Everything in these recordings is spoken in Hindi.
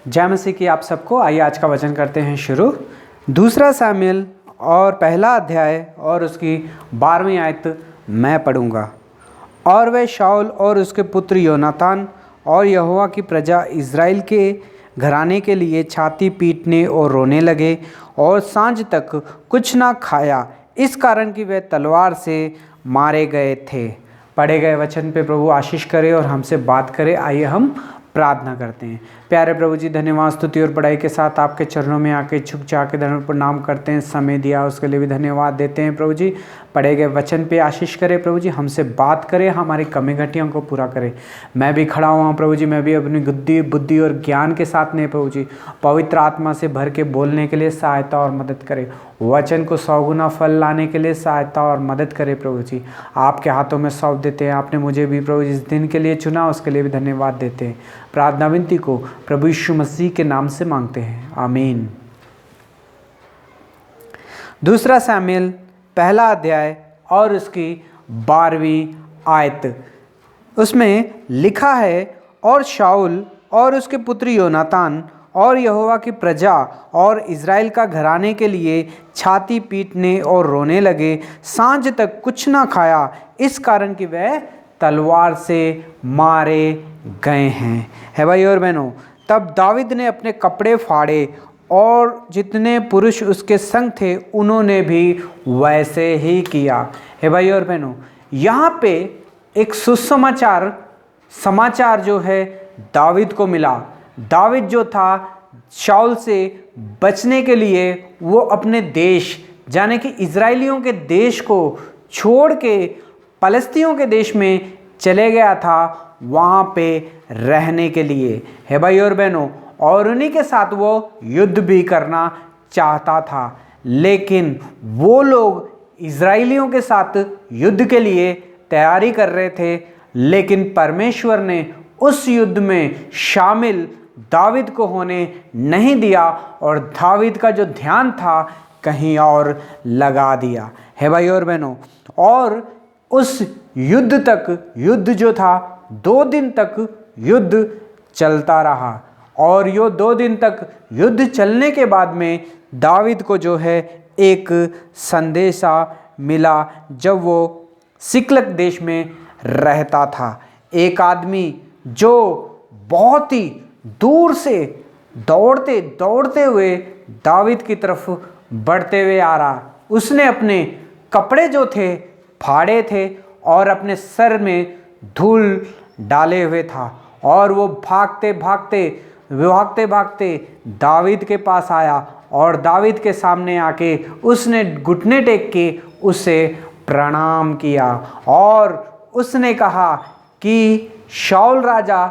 जय मसीह की आप सबको। आइए आज का वचन करते हैं शुरू। दूसरा सामुएल और पहला अध्याय और उसकी 12वीं आयत मैं पढ़ूंगा। और वह शाऊल और उसके पुत्र योनातान और यहोवा की प्रजा इज़राइल के घराने के लिए छाती पीटने और रोने लगे और सांझ तक कुछ ना खाया, इस कारण कि वे तलवार से मारे गए थे। पढ़े गए वचन पे प्रभु आशीष करे और हमसे बात करे। आइए हम प्रार्थना करते हैं। प्यारे प्रभु जी, धन्यवाद, स्तुति और बड़ाई के साथ आपके चरणों में आके झुक जाके धन्यवाद प्रणाम करते हैं। समय दिया उसके लिए भी धन्यवाद देते हैं। प्रभु जी, पढ़े गए वचन पे आशीष करें। प्रभु जी, हमसे बात करें, हमारी कमी घटियों को पूरा करें। मैं भी खड़ा हुआ हूँ प्रभु जी, मैं भी अपनी बुद्धि और ज्ञान के साथ नहीं प्रभु जी, पवित्र आत्मा से भर के बोलने के लिए सहायता और मदद करें। वचन को 100 गुना फल लाने के लिए सहायता और मदद करें। प्रभु जी, आपके हाथों में सौंप देते हैं। आपने मुझे भी प्रभु जी इस दिन के लिए चुना, उसके लिए भी धन्यवाद देते हैं। प्रार्थना विनती को प्रभु यीशु मसीह के नाम से मांगते हैं, आमीन। दूसरा सामुएल पहला अध्याय और उसकी 12वीं आयत, उसमें लिखा है, और शाऊल और उसके पुत्र योनातान और यहोवा की प्रजा और इज़राइल का घराने के लिए छाती पीटने और रोने लगे, सांझ तक कुछ ना खाया, इस कारण कि वह तलवार से मारे गए हैं। है भाई और बहनों, तब दाऊद ने अपने कपड़े फाड़े और जितने पुरुष उसके संग थे उन्होंने भी वैसे ही किया। है भाई और बहनों, यहाँ पे एक समाचार जो है दाऊद को मिला। दाऊद जो था शाऊल से बचने के लिए वो अपने देश यानी कि इज़राइलियों के देश को छोड़ के फलस्तीनियों के देश में चले गया था, वहाँ पे रहने के लिए। है भाई और बहनों, और उन्हीं के साथ वो युद्ध भी करना चाहता था, लेकिन वो लोग इज़राइलियों के साथ युद्ध के लिए तैयारी कर रहे थे, लेकिन परमेश्वर ने उस युद्ध में शामिल दाऊद को होने नहीं दिया और दाऊद का जो ध्यान था कहीं और लगा दिया। है भाई और बहनों, और उस युद्ध जो था 2 दिन तक युद्ध चलता रहा, और यो 2 दिन तक युद्ध चलने के बाद में दाऊद को जो है एक संदेशा मिला। जब वो सिकलग देश में रहता था, एक आदमी जो बहुत ही दूर से दौड़ते हुए दाऊद की तरफ बढ़ते हुए आ रहा, उसने अपने कपड़े जो थे फाड़े थे और अपने सर में धूल डाले हुए था, और वो भागते भागते दाऊद के पास आया और दाऊद के सामने आके उसने घुटने टेक के उसे प्रणाम किया और उसने कहा कि शाऊल राजा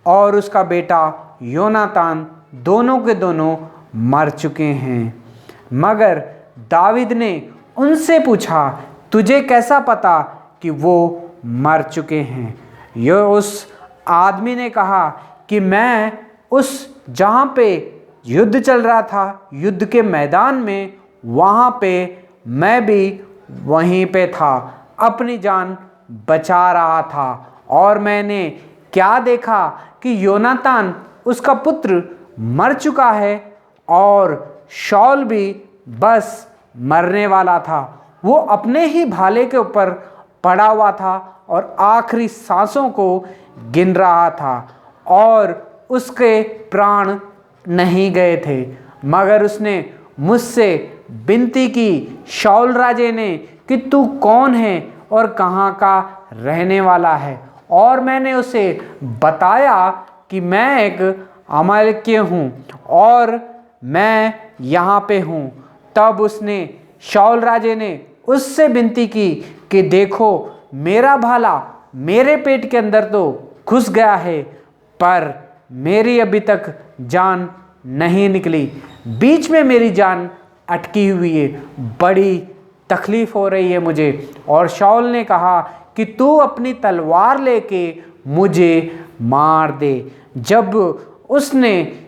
और उसका बेटा योनातान दोनों के दोनों मर चुके हैं। मगर दाऊद ने उनसे पूछा, तुझे कैसा पता कि वो मर चुके हैं? उस आदमी ने कहा कि मैं उस जहाँ पे युद्ध चल रहा था, युद्ध के मैदान में, वहाँ पे मैं भी वहीं पे था, अपनी जान बचा रहा था, और मैंने क्या देखा कि योनातान उसका पुत्र मर चुका है और शाऊल भी बस मरने वाला था। वो अपने ही भाले के ऊपर पड़ा हुआ था और आखिरी सांसों को गिन रहा था, और उसके प्राण नहीं गए थे। मगर उसने मुझसे विनती की, शाऊल राजे ने, कि तू कौन है और कहाँ का रहने वाला है? और मैंने उसे बताया कि मैं एक अमालेकी हूँ और मैं यहाँ पे हूँ। तब उसने, शाऊल राजे ने उससे विनती की कि देखो, मेरा भाला मेरे पेट के अंदर तो घुस गया है, पर मेरी अभी तक जान नहीं निकली, बीच में मेरी जान अटकी हुई है, बड़ी तकलीफ हो रही है मुझे। और शाऊल ने कहा कि तू अपनी तलवार लेके मुझे मार दे। जब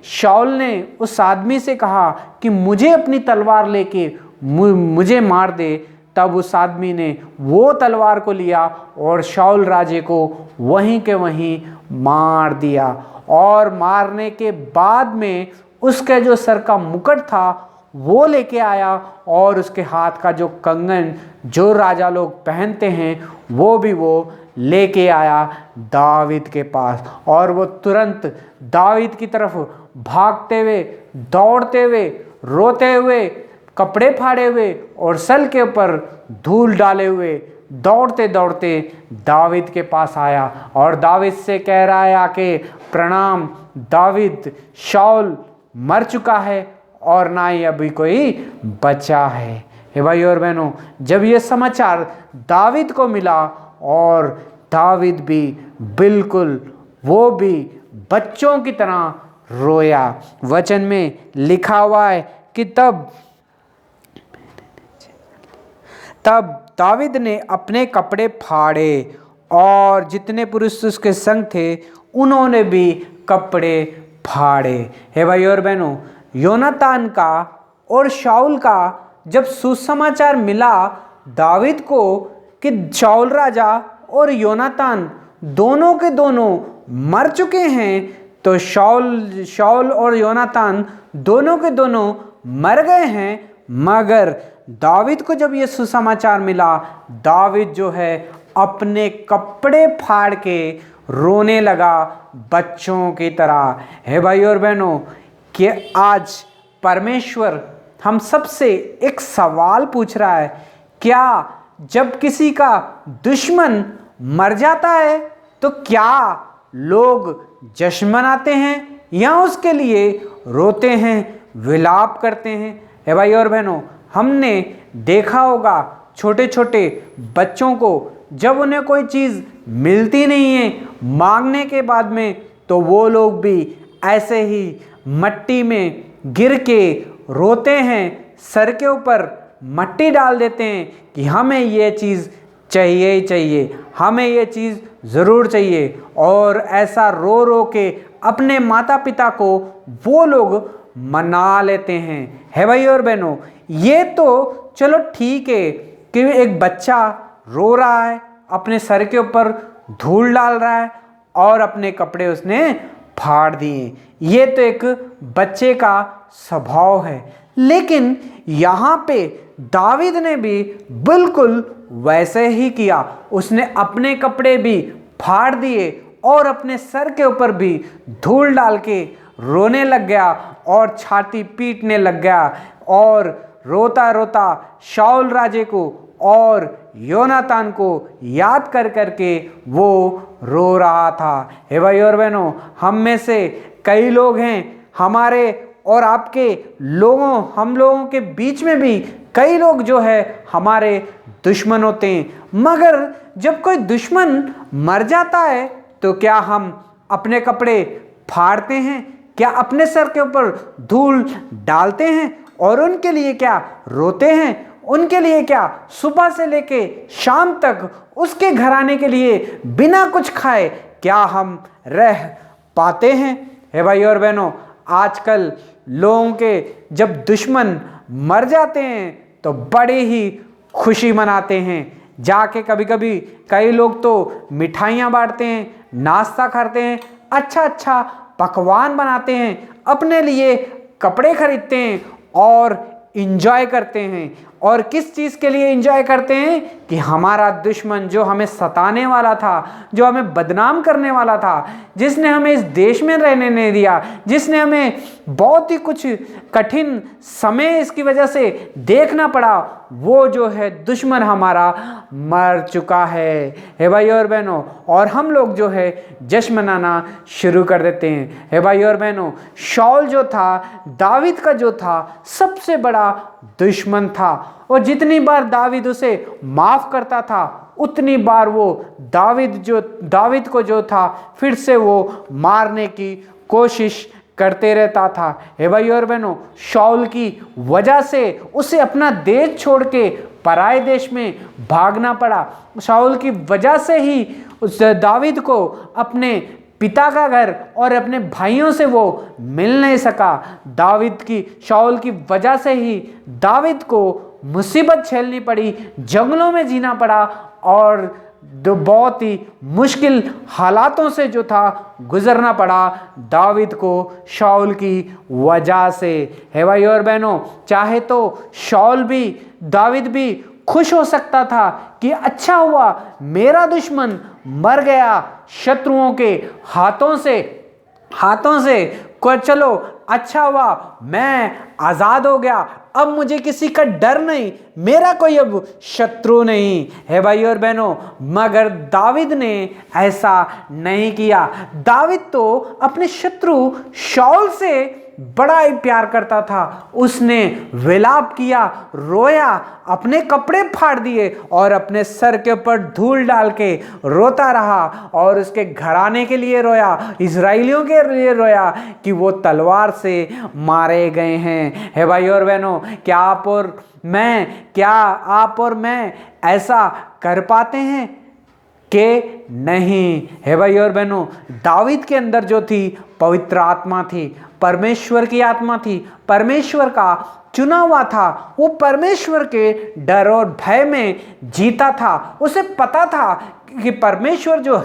शाऊल ने उस आदमी से कहा कि मुझे अपनी तलवार लेके मुझे मार दे, तब उस आदमी ने वो तलवार को लिया और शाऊल राजे को वहीं के वहीं मार दिया। और मारने के बाद में उसके जो सर का मुकुट था वो लेके आया, और उसके हाथ का जो कंगन जो राजा लोग पहनते हैं वो भी वो लेके आया दावीद के पास। और वो तुरंत दावीद की तरफ भागते हुए, दौड़ते हुए, रोते हुए, कपड़े फाड़े हुए और सर के ऊपर धूल डाले हुए दौड़ते दौड़ते दावीद के पास आया और दावीद से कह रहा है आके, प्रणाम दावीद, शाऊल मर चुका है और ना ही अभी कोई बचा है। हे भाई और बहनों, जब ये समाचार दावीद को मिला और दावीद भी बिल्कुल वो भी बच्चों की तरह रोया। वचन में लिखा हुआ है कि तब दावीद ने अपने कपड़े फाड़े और जितने पुरुष उसके संग थे उन्होंने भी कपड़े फाड़े। हे भाई और बहनों, योनातान का और शाऊल का जब सुसमाचार मिला दावीद को कि शाऊल राजा और योनातान दोनों के दोनों मर चुके हैं, तो शाऊल और योनातान दोनों के दोनों मर गए हैं। मगर दावीद को जब ये सुसमाचार मिला, दावीद जो है अपने कपड़े फाड़ के रोने लगा बच्चों की तरह। है भाई और बहनों, कि आज परमेश्वर हम सबसे एक सवाल पूछ रहा है, क्या जब किसी का दुश्मन मर जाता है तो क्या लोग जश्न मनाते हैं या उसके लिए रोते हैं, विलाप करते हैं? है भाई और बहनों, हमने देखा होगा छोटे छोटे बच्चों को जब उन्हें कोई चीज़ मिलती नहीं है मांगने के बाद में, तो वो लोग भी ऐसे ही मट्टी में गिर के रोते हैं, सर के ऊपर मट्टी डाल देते हैं कि हमें ये चीज़ चाहिए ही चाहिए, हमें ये चीज़ ज़रूर चाहिए। और ऐसा रो रो के अपने माता पिता को वो लोग मना लेते हैं। है भाई और बहनों, ये तो चलो ठीक है कि एक बच्चा रो रहा है, अपने सर के ऊपर धूल डाल रहा है और अपने कपड़े उसने फाड़ दिए, ये तो एक बच्चे का स्वभाव है। लेकिन यहाँ पे दावीद ने भी बिल्कुल वैसे ही किया, उसने अपने कपड़े भी फाड़ दिए और अपने सर के ऊपर भी धूल डाल के रोने लग गया और छाती पीटने लग गया और रोता रोता शाऊल राजे को और योनातान को याद कर करके वो रो रहा था। हे भाई और बहनों, हम में से कई लोग हैं, हमारे और आपके लोगों, हम लोगों के बीच में भी कई लोग जो है हमारे दुश्मन होते हैं। मगर जब कोई दुश्मन मर जाता है तो क्या हम अपने कपड़े फाड़ते हैं? क्या अपने सर के ऊपर धूल डालते हैं और उनके लिए क्या रोते हैं? उनके लिए क्या सुबह से लेके शाम तक उसके घराने के लिए बिना कुछ खाए क्या हम रह पाते हैं? हे भाई और बहनों, आजकल लोगों के जब दुश्मन मर जाते हैं तो बड़े ही खुशी मनाते हैं। जाके कभी कभी कई लोग तो मिठाइयाँ बांटते हैं, नाश्ता करते हैं, अच्छा अच्छा पकवान बनाते हैं, अपने लिए कपड़े खरीदते हैं और इंजॉय करते हैं। और किस चीज़ के लिए इंजॉय करते हैं? कि हमारा दुश्मन जो हमें सताने वाला था, जो हमें बदनाम करने वाला था, जिसने हमें इस देश में रहने नहीं दिया, जिसने हमें बहुत ही कुछ कठिन समय इसकी वजह से देखना पड़ा, वो जो है दुश्मन हमारा मर चुका है। हे भाई और बहनों, और हम लोग जो है जश्न मनाना शुरू कर देते हैं। हे भाई और बहनों, शाऊल जो था, दावीद का जो था सबसे बड़ा दुश्मन था, और जितनी बार दावीद उसे माफ करता था उतनी बार वो दावीद को जो था फिर से वो मारने की कोशिश करते रहता था। हे भाई और बहनों, शाऊल की वजह से उसे अपना देश छोड़ के पराए देश में भागना पड़ा। शाऊल की वजह से ही उस दावीद को अपने पिता का घर और अपने भाइयों से वो मिल नहीं सका। शाऊल की वजह से ही दावीद को मुसीबत झेलनी पड़ी, जंगलों में जीना पड़ा और बहुत ही मुश्किल हालातों से जो था गुजरना पड़ा दाविद को शाऊल की वजह से। है भाई और बहनों, चाहे तो शाऊल भी, दाविद भी खुश हो सकता था कि अच्छा हुआ मेरा दुश्मन मर गया शत्रुओं के हाथों से को, चलो अच्छा हुआ मैं आज़ाद हो गया, अब मुझे किसी का डर नहीं, मेरा कोई अब शत्रु नहीं। है भाई और बहनों, मगर दाविद ने ऐसा नहीं किया। दाविद तो अपने शत्रु शाऊल से बड़ा ही प्यार करता था। उसने विलाप किया, रोया, अपने कपड़े फाड़ दिए और अपने सर के ऊपर धूल डाल के रोता रहा और उसके घराने के लिए रोया, इजराइलियों के लिए रोया कि वो तलवार से मारे गए हैं। है भाई और बहनों, क्या आप और मैं ऐसा कर पाते हैं कि नहीं? है भाई और बहनों, दाविद के अंदर जो थी पवित्र आत्मा थी, परमेश्वर की आत्मा थी, परमेश्वर का चुना हुआ था। वो परमेश्वर के डर और भय में जीता था। उसे पता था कि परमेश्वर जो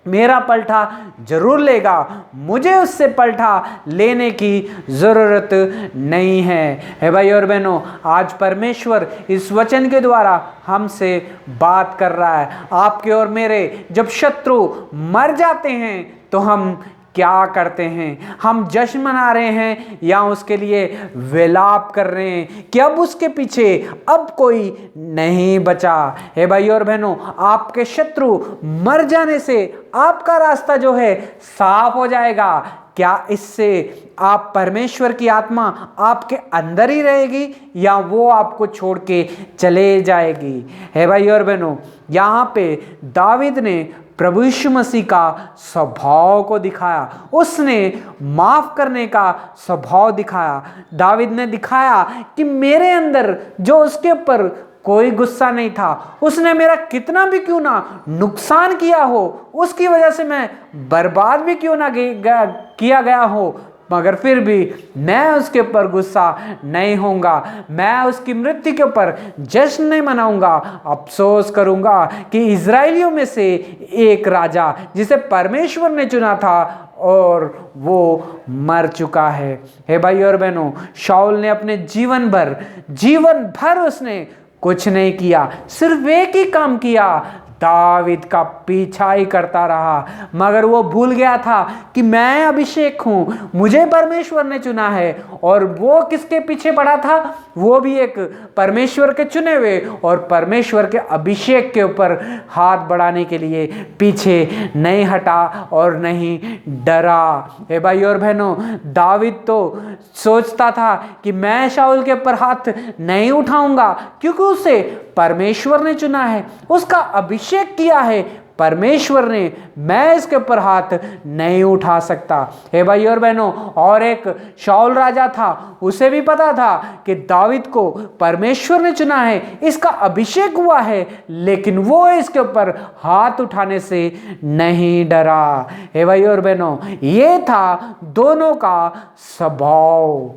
मेरा पलटा जरूर लेगा, मुझे उससे पलटा लेने की ज़रूरत नहीं है। भाई और बहनों, आज परमेश्वर इस वचन के द्वारा हमसे बात कर रहा है। आपके और मेरे जब शत्रु मर जाते हैं तो हम क्या करते हैं? हम जश्न मना रहे हैं या उसके लिए विलाप कर रहे हैं कि अब उसके पीछे अब कोई नहीं बचा? है भाई और बहनों, आपके शत्रु मर जाने से आपका रास्ता जो है साफ हो जाएगा। क्या इससे आप परमेश्वर की आत्मा आपके अंदर ही रहेगी या वो आपको छोड़ के चले जाएगी? है भाई और बहनों, यहाँ पे दाविद ने प्रभु यीशु मसीह का स्वभाव को दिखाया। उसने माफ करने का स्वभाव दिखाया। दाविद ने दिखाया कि मेरे अंदर जो उसके ऊपर कोई गुस्सा नहीं था, उसने मेरा कितना भी क्यों ना नुकसान किया हो, उसकी वजह से मैं बर्बाद भी क्यों ना किया गया हो, मगर फिर भी मैं उसके ऊपर गुस्सा नहीं होऊंगा। मैं उसकी मृत्यु के ऊपर जश्न नहीं मनाऊंगा। अफसोस करूंगा कि इजराइलियों में से एक राजा जिसे परमेश्वर ने चुना था और वो मर चुका है। हे भाई और बहनों, शाऊल ने अपने जीवन भर उसने कुछ नहीं किया, सिर्फ एक ही काम किया, दाविद का पीछा ही करता रहा। मगर वो भूल गया था कि मैं अभिषेक हूं, मुझे परमेश्वर ने चुना है। और वो किसके पीछे पड़ा था? वो भी एक परमेश्वर के चुने हुए और परमेश्वर के अभिषेक के ऊपर हाथ बढ़ाने के लिए पीछे नहीं हटा और नहीं डरा। ए भाई और बहनों, दाविद तो सोचता था कि मैं शाऊल के ऊपर हाथ नहीं उठाऊंगा क्योंकि उसे परमेश्वर ने चुना है, उसका अभिषेक किया है परमेश्वर ने, मैं इसके ऊपर हाथ नहीं उठा सकता। हे भाई और बहनों, और एक शाऊल राजा था, उसे भी पता था कि दाविद को परमेश्वर ने चुना है, इसका अभिषेक हुआ है, लेकिन वो इसके ऊपर हाथ उठाने से नहीं डरा। हे भाई और बहनों, ये था दोनों का स्वभाव।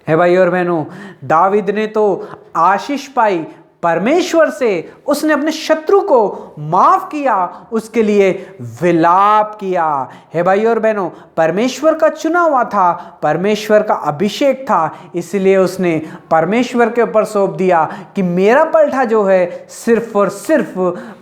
है भाई और बहनों, दाविद ने तो आशीष पाई परमेश्वर से, उसने अपने शत्रु को माफ किया, उसके लिए विलाप किया। है भाई और बहनों, परमेश्वर का चुना हुआ था, परमेश्वर का अभिषेक था, इसलिए उसने परमेश्वर के ऊपर सौंप दिया कि मेरा पलटा जो है सिर्फ और सिर्फ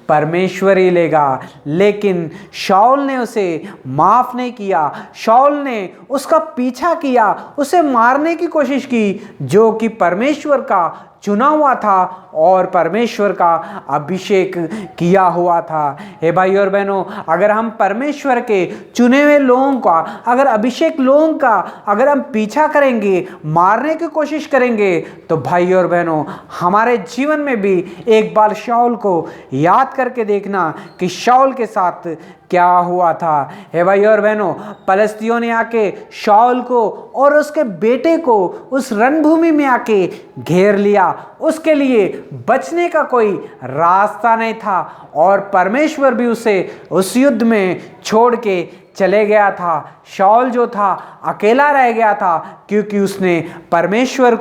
परमेश्वर ही लेगा। लेकिन शाऊल ने उसे माफ नहीं किया, शाऊल ने उसका पीछा किया, उसे मारने की कोशिश की, जो कि परमेश्वर का चुना हुआ था और परमेश्वर का अभिषेक किया हुआ था। हे भाई और बहनों, अगर हम परमेश्वर के चुने हुए लोगों का, अगर अभिषेक लोगों का अगर हम पीछा करेंगे, मारने की कोशिश करेंगे, तो भाई और बहनों, हमारे जीवन में भी एक बार शाऊल को याद करके देखना कि शाऊल के साथ क्या हुआ था। हे भाई और बहनों, पलस्तियों ने आके शाऊल को और उसके बेटे को उस रणभूमि में आके घेर लिया, उसके लिए बचने का कोई रास्ता नहीं था और परमेश्वर भी उसे उस युद्ध में छोड़ के चले गया था। शाऊल जो था अकेला रह गया था क्योंकि उसने परमेश्वर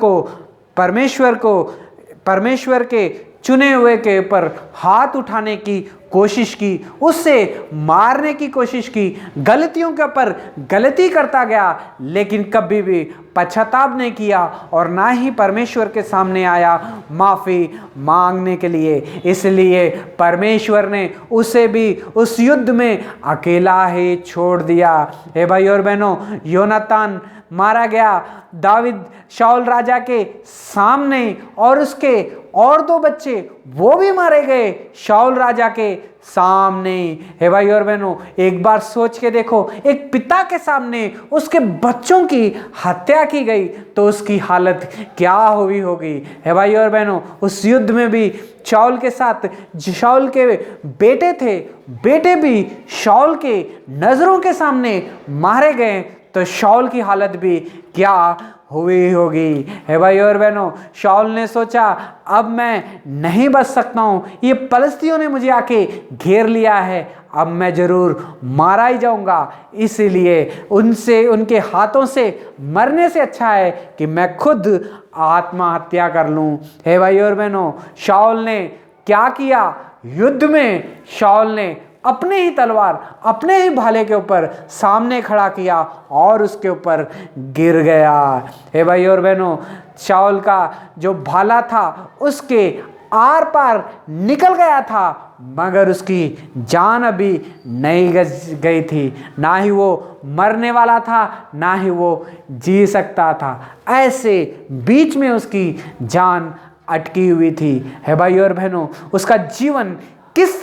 के चुने हुए के ऊपर हाथ उठाने की कोशिश की, उससे मारने की कोशिश की, गलतियों के ऊपर गलती करता गया, लेकिन कभी भी पश्चाताप नहीं किया और ना ही परमेश्वर के सामने आया माफ़ी मांगने के लिए। इसलिए परमेश्वर ने उसे भी उस युद्ध में अकेला ही छोड़ दिया। हे भाई और बहनों, योनातान मारा गया दाविद शाऊल राजा के सामने, और उसके और 2 बच्चे वो भी मारे गए शाऊल राजा के सामने। हे भाई और बहनों, एक बार सोच के देखो, एक पिता के सामने उसके बच्चों की हत्या की गई तो उसकी हालत क्या हुई होगी। हे भाई और बहनों, उस युद्ध में भी शाऊल के साथ शाऊल के बेटे थे, बेटे भी शाऊल के नजरों के सामने मारे गए तो शाऊल की हालत भी क्या हुई होगी। हे भाई और बहनों, शाऊल ने सोचा अब मैं नहीं बच सकता हूँ, ये पलिश्तियों ने मुझे आके घेर लिया है, अब मैं जरूर मारा ही जाऊंगा, इसलिए उनसे उनके हाथों से मरने से अच्छा है कि मैं खुद आत्महत्या कर लूं। हे भाई और बहनों, शाऊल ने क्या किया? युद्ध में शाऊल ने अपने ही तलवार अपने ही भाले के ऊपर सामने खड़ा किया और उसके ऊपर गिर गया। हे भाई और बहनों, शाऊल का जो भाला था उसके आर पार निकल गया था, मगर उसकी जान अभी नहीं गई थी, ना ही वो मरने वाला था, ना ही वो जी सकता था। ऐसे बीच में उसकी जान अटकी हुई थी। हे भाई और बहनों, उसका जीवन किस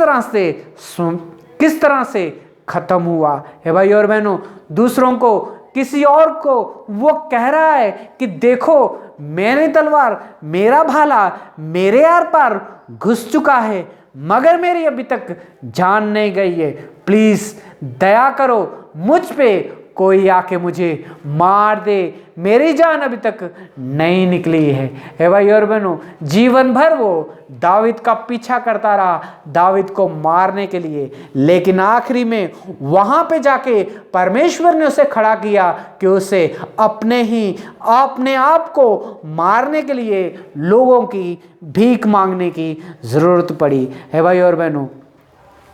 तरह से खत्म हुआ। हे भाई और बहनों, दूसरों को, किसी और को वो कह रहा है कि देखो मेरी तलवार, मेरा भाला मेरे आर पार घुस चुका है, मगर मेरी अभी तक जान नहीं गई है, प्लीज दया करो मुझ पे, कोई आके मुझे मार दे, मेरी जान अभी तक नहीं निकली है। हे भाई और बहनों, जीवन भर वो दाविद का पीछा करता रहा दाविद को मारने के लिए, लेकिन आखिरी में वहां पे जाके परमेश्वर ने उसे खड़ा किया कि उसे अपने आप को मारने के लिए लोगों की भीख मांगने की जरूरत पड़ी। हे भाई और बहनों,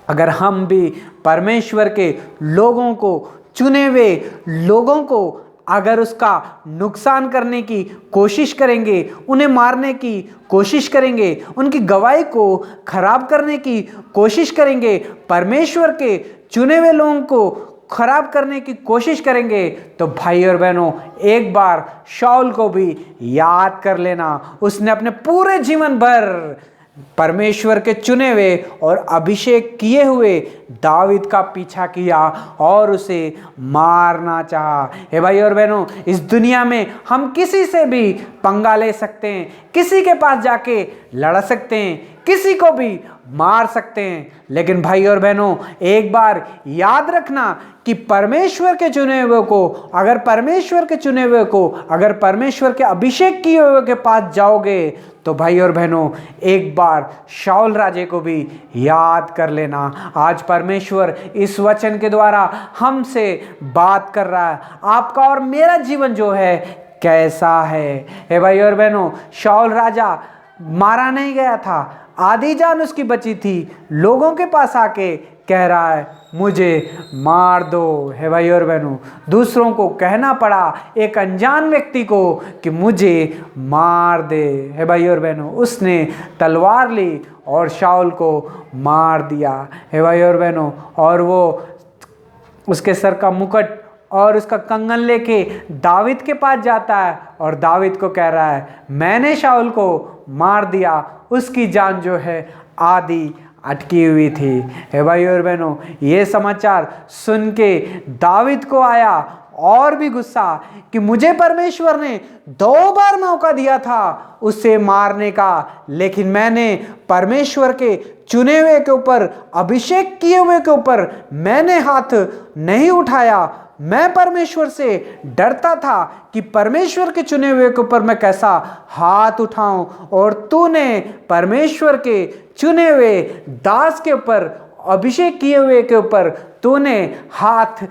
अगर हम भी परमेश्वर के लोगों को, चुने हुए लोगों को अगर उसका नुकसान करने की कोशिश करेंगे, उन्हें मारने की कोशिश करेंगे, उनकी गवाही को खराब करने की कोशिश करेंगे, परमेश्वर के चुने हुए लोगों को खराब करने की कोशिश करेंगे, तो भाई और बहनों, एक बार शाऊल को भी याद कर लेना। उसने अपने पूरे जीवन भर परमेश्वर के चुने हुए और अभिषेक किए हुए दाविद का पीछा किया और उसे मारना चाहा। हे भाई और बहनों, इस दुनिया में हम किसी से भी पंगा ले सकते हैं, किसी के पास जाके लड़ सकते हैं, किसी को भी मार सकते हैं, लेकिन भाई और बहनों, एक बार याद रखना कि परमेश्वर के चुने हुए को, अगर परमेश्वर के अभिषेक किए हुए के पास जाओगे तो भाई और बहनों, एक बार शाऊल राजे को भी याद कर लेना। आज परमेश्वर इस वचन के द्वारा हमसे बात कर रहा है, आपका और मेरा जीवन जो है कैसा है। हे भाई और बहनों, शाऊल राजा मारा नहीं गया था, आधी जान उसकी बची थी, लोगों के पास आके कह रहा है मुझे मार दो। हे भाई और बहनों, दूसरों को कहना पड़ा, एक अनजान व्यक्ति को, कि मुझे मार दे। हे भाई और बहनों, उसने तलवार ली और शाऊल को मार दिया। हे भाई और बहनों, और वो उसके सर का मुकुट और उसका कंगन लेके दाविद के पास जाता है और दाविद को कह रहा है मैंने शाऊल को मार दिया, उसकी जान जो है आधी अटकी हुई थी। हे भाई और बहनों, ये समाचार सुन के दाविद को आया और भी गुस्सा कि मुझे परमेश्वर ने 2 बार मौका दिया था उसे मारने का, लेकिन मैंने परमेश्वर के चुने हुए के ऊपर, अभिषेक किए हुए के ऊपर मैंने हाथ नहीं उठाया। मैं परमेश्वर से डरता था कि परमेश्वर के चुने हुए के ऊपर मैं कैसा हाथ उठाऊं, और तूने परमेश्वर के चुने हुए दास के ऊपर, अभिषेक किए हुए के ऊपर तूने हाथ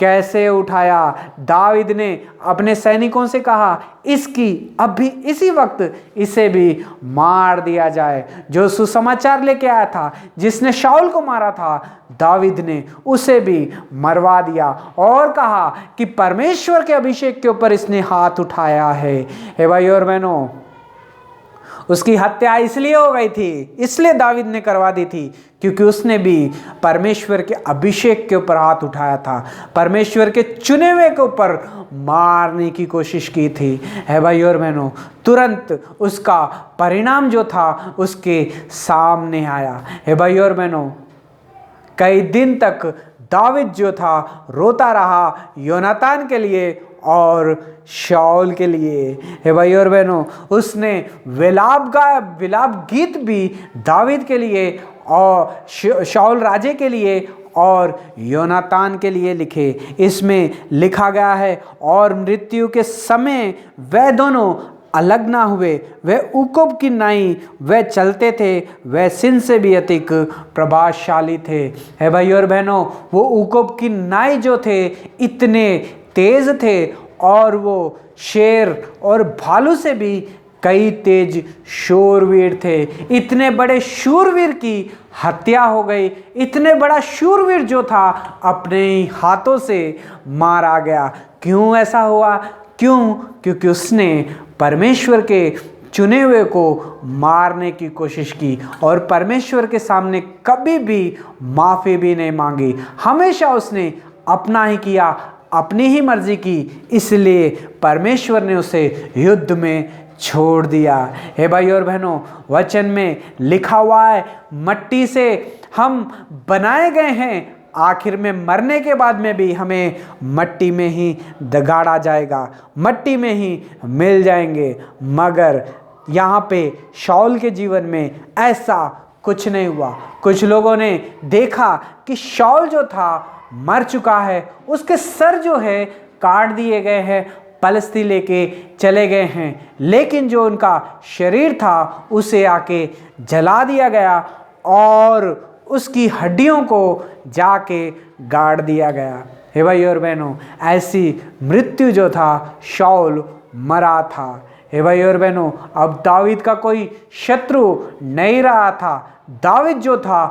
कैसे उठाया। दावीद ने अपने सैनिकों से कहा, इसकी अभी इसी वक्त इसे भी मार दिया जाए। जो सुसमाचार लेके आया था, जिसने शाऊल को मारा था, दावीद ने उसे भी मरवा दिया और कहा कि परमेश्वर के अभिषेक के ऊपर इसने हाथ उठाया है। हे भाई और बहनों, उसकी हत्या इसलिए हो गई थी, इसलिए दावीद ने करवा दी थी, क्योंकि उसने भी परमेश्वर के अभिषेक के ऊपर हाथ उठाया था, परमेश्वर के चुने हुए के ऊपर मारने की कोशिश की थी। है भाई और बहनों, तुरंत उसका परिणाम जो था उसके सामने आया। है भाई और बहनों, कई दिन तक दावीद जो था रोता रहा योनातान के लिए और शाऊल के लिए। हे भाई और बहनों, उसने विलाप गीत भी दावीद के लिए और शाऊल राजे के लिए और योनातान के लिए लिखे। इसमें लिखा गया है, और मृत्यु के समय वह दोनों अलग ना हुए, वह ऊकोब की नाई वह चलते थे, वह सिंह से भी अधिक प्रभावशाली थे। है भाई और बहनों, वो ऊकोब की नाई जो थे इतने तेज थे और वो शेर और भालू से भी कई तेज शूरवीर थे। इतने बड़े शूरवीर की हत्या हो गई, इतने बड़ा शूरवीर जो था अपने हाथों से मारा गया। क्यों ऐसा हुआ? क्यों? क्योंकि उसने परमेश्वर के चुने हुए को मारने की कोशिश की और परमेश्वर के सामने कभी भी माफ़ी भी नहीं मांगी। हमेशा उसने अपना ही किया, अपनी ही मर्जी की, इसलिए परमेश्वर ने उसे युद्ध में छोड़ दिया। हे भाई और बहनों, वचन में लिखा हुआ है, मिट्टी से हम बनाए गए हैं, आखिर में मरने के बाद में भी हमें मिट्टी में ही दगाड़ा जाएगा, मिट्टी में ही मिल जाएंगे। मगर यहाँ पे शाऊल के जीवन में ऐसा कुछ नहीं हुआ। कुछ लोगों ने देखा कि शाऊल जो था मर चुका है, उसके सर जो है काट दिए गए हैं, पलस्ती लेके चले गए हैं, लेकिन जो उनका शरीर था उसे आके जला दिया गया और उसकी हड्डियों को जाके गाड़ दिया गया। हे भाई और बहनों, ऐसी मृत्यु जो था शाऊल मरा था। हे भाई और बहनों, अब दावीद का कोई शत्रु नहीं रहा था। दावीद जो था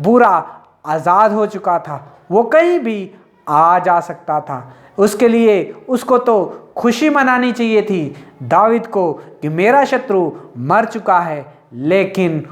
पूरा आज़ाद हो चुका था, वो कहीं भी आ जा सकता था। उसके लिए उसको तो खुशी मनानी चाहिए थी दावीद को कि मेरा शत्रु मर चुका है, लेकिन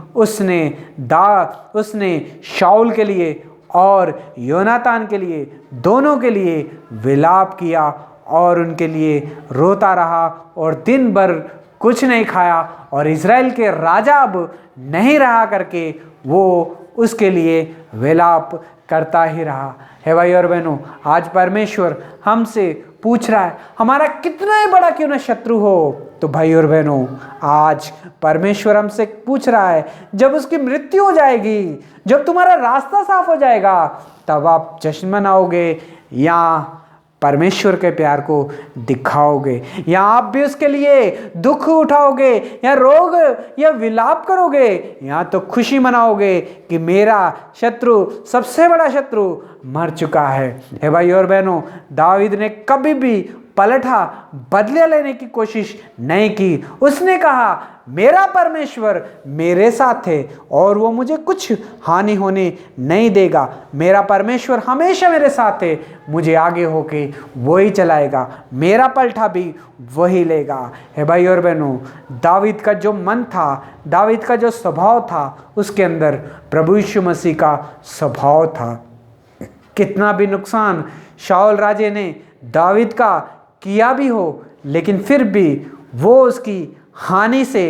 उसने शाऊल के लिए और योनातान के लिए, दोनों के लिए विलाप किया और उनके लिए रोता रहा और दिन भर कुछ नहीं खाया। और इज़राइल के राजा अब नहीं रहा करके वो उसके लिए विलाप करता ही रहा। है भाई और बहनों, आज परमेश्वर हमसे पूछ रहा है, हमारा कितना ही बड़ा क्यों ना शत्रु हो, तो भाई और बहनों, आज परमेश्वर हमसे पूछ रहा है, जब उसकी मृत्यु हो जाएगी, जब तुम्हारा रास्ता साफ हो जाएगा, तब आप जश्न मनाओगे या परमेश्वर के प्यार को दिखाओगे, या आप भी उसके लिए दुख उठाओगे या रोग या विलाप करोगे, या तो खुशी मनाओगे कि मेरा शत्रु, सबसे बड़ा शत्रु मर चुका है। हे भाई और बहनों, दावीद ने कभी भी पलटा बदला लेने की कोशिश नहीं की। उसने कहा मेरा परमेश्वर मेरे साथ है और वो मुझे कुछ हानि होने नहीं देगा। मेरा परमेश्वर हमेशा मेरे साथ है, मुझे आगे होके वही चलाएगा, मेरा पलटा भी वही लेगा। है भाई और बहनों, दावीद का जो मन था, दावीद का जो स्वभाव था, उसके अंदर प्रभु यीशु मसीह का स्वभाव था। कितना भी नुकसान शाऊल राजे ने दावीद का किया भी हो, लेकिन फिर भी वो उसकी हानि से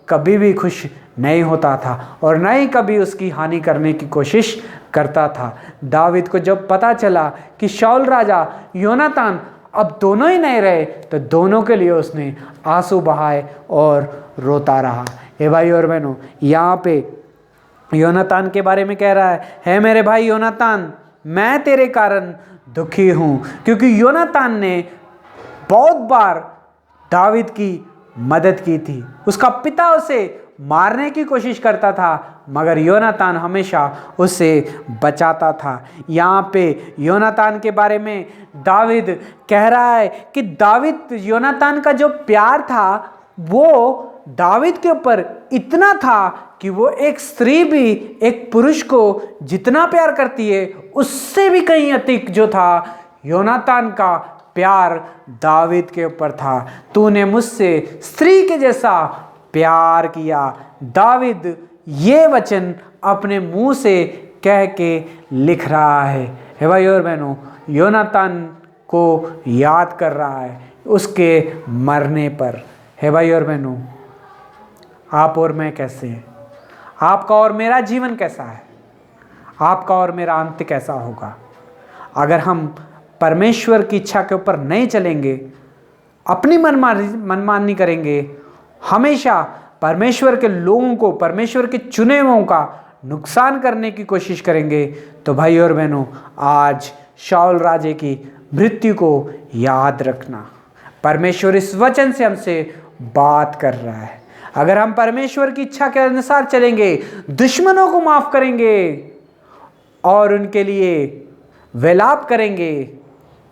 कभी भी खुश नहीं होता था और न ही कभी उसकी हानि करने की कोशिश करता था। दावीद को जब पता चला कि शाऊल राजा, योनातान अब दोनों ही नहीं रहे, तो दोनों के लिए उसने आंसू बहाए और रोता रहा। हे भाई और बहनों, यहाँ पे योनातान के बारे में कह रहा है मेरे भाई योनातान, मैं तेरे कारण दुखी हूँ, क्योंकि योनातान ने बहुत बार दावीद की मदद की थी। उसका पिता उसे मारने की कोशिश करता था, मगर योनातान हमेशा उसे बचाता था। यहाँ पे योनातान के बारे में दाविद कह रहा है कि दाविद, योनातान का जो प्यार था वो दाविद के ऊपर इतना था कि वो एक स्त्री भी एक पुरुष को जितना प्यार करती है उससे भी कहीं अधिक जो था योनातान का प्यार दाविद के ऊपर था। तूने मुझसे स्त्री के जैसा प्यार किया। दाविद ये वचन अपने मुंह से कह के लिख रहा है। हे भाई और बहनों, योनातान को याद कर रहा है उसके मरने पर। हे भाई और बहनों, आप और मैं कैसे हैं? आपका और मेरा जीवन कैसा है? आपका और मेरा अंत कैसा होगा? अगर हम परमेश्वर की इच्छा के ऊपर नहीं चलेंगे, अपनी मनमानी करेंगे, हमेशा परमेश्वर के लोगों को, परमेश्वर के चुने हुओं का नुकसान करने की कोशिश करेंगे, तो भाई और बहनों, आज शाऊल राजे की मृत्यु को याद रखना। परमेश्वर इस वचन से हमसे बात कर रहा है। अगर हम परमेश्वर की इच्छा के अनुसार चलेंगे, दुश्मनों को माफ करेंगे और उनके लिए विलाप करेंगे,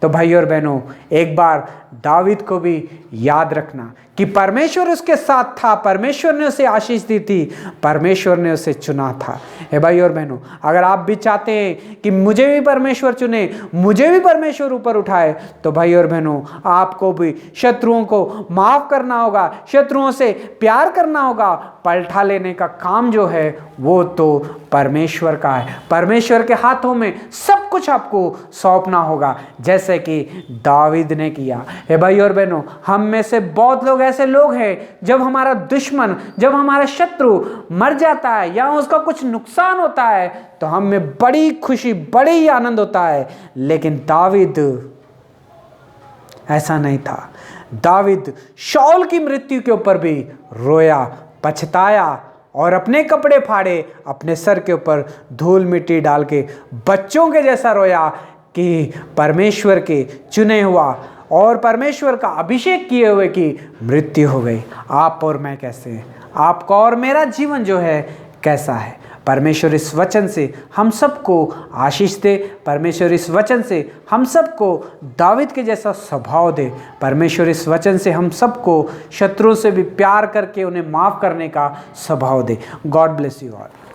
तो भाई और बहनों, एक बार दाविद को भी याद रखना कि परमेश्वर उसके साथ था, परमेश्वर ने उसे आशीष दी थी, परमेश्वर ने उसे चुना था। हे भाई और बहनों, अगर आप भी चाहते हैं कि मुझे भी परमेश्वर चुने, मुझे भी परमेश्वर ऊपर उठाए, तो भाई और बहनों, आपको भी शत्रुओं को माफ करना होगा, शत्रुओं से प्यार करना होगा। पलटा लेने का काम जो है वो तो परमेश्वर का है। परमेश्वर के हाथों में सब कुछ आपको सौंपना होगा, जैसे कि दाविद ने किया। हे भाई और बहनों, हम में से बहुत लोग ऐसे लोग हैं, जब हमारा दुश्मन, जब हमारा शत्रु मर जाता है या उसका कुछ नुकसान होता है तो हम में बड़ी खुशी, बड़ी आनंद होता है। लेकिन दाविद ऐसा नहीं था। दाविद शाऊल की मृत्यु के ऊपर भी रोया, पछताया और अपने कपड़े फाड़े, अपने सर के ऊपर धूल मिट्टी डाल के बच्चों के जैसा रोया कि परमेश्वर के चुने हुआ और परमेश्वर का अभिषेक किए हुए की मृत्यु हो गई। आप और मैं कैसे हैं? आपका और मेरा जीवन जो है कैसा है? परमेश्वर इस वचन से हम सबको आशीष दे। परमेश्वर इस वचन से हम सबको दाविद के जैसा स्वभाव दे। परमेश्वर इस वचन से हम सबको शत्रुओं से भी प्यार करके उन्हें माफ़ करने का स्वभाव दे। God bless you all.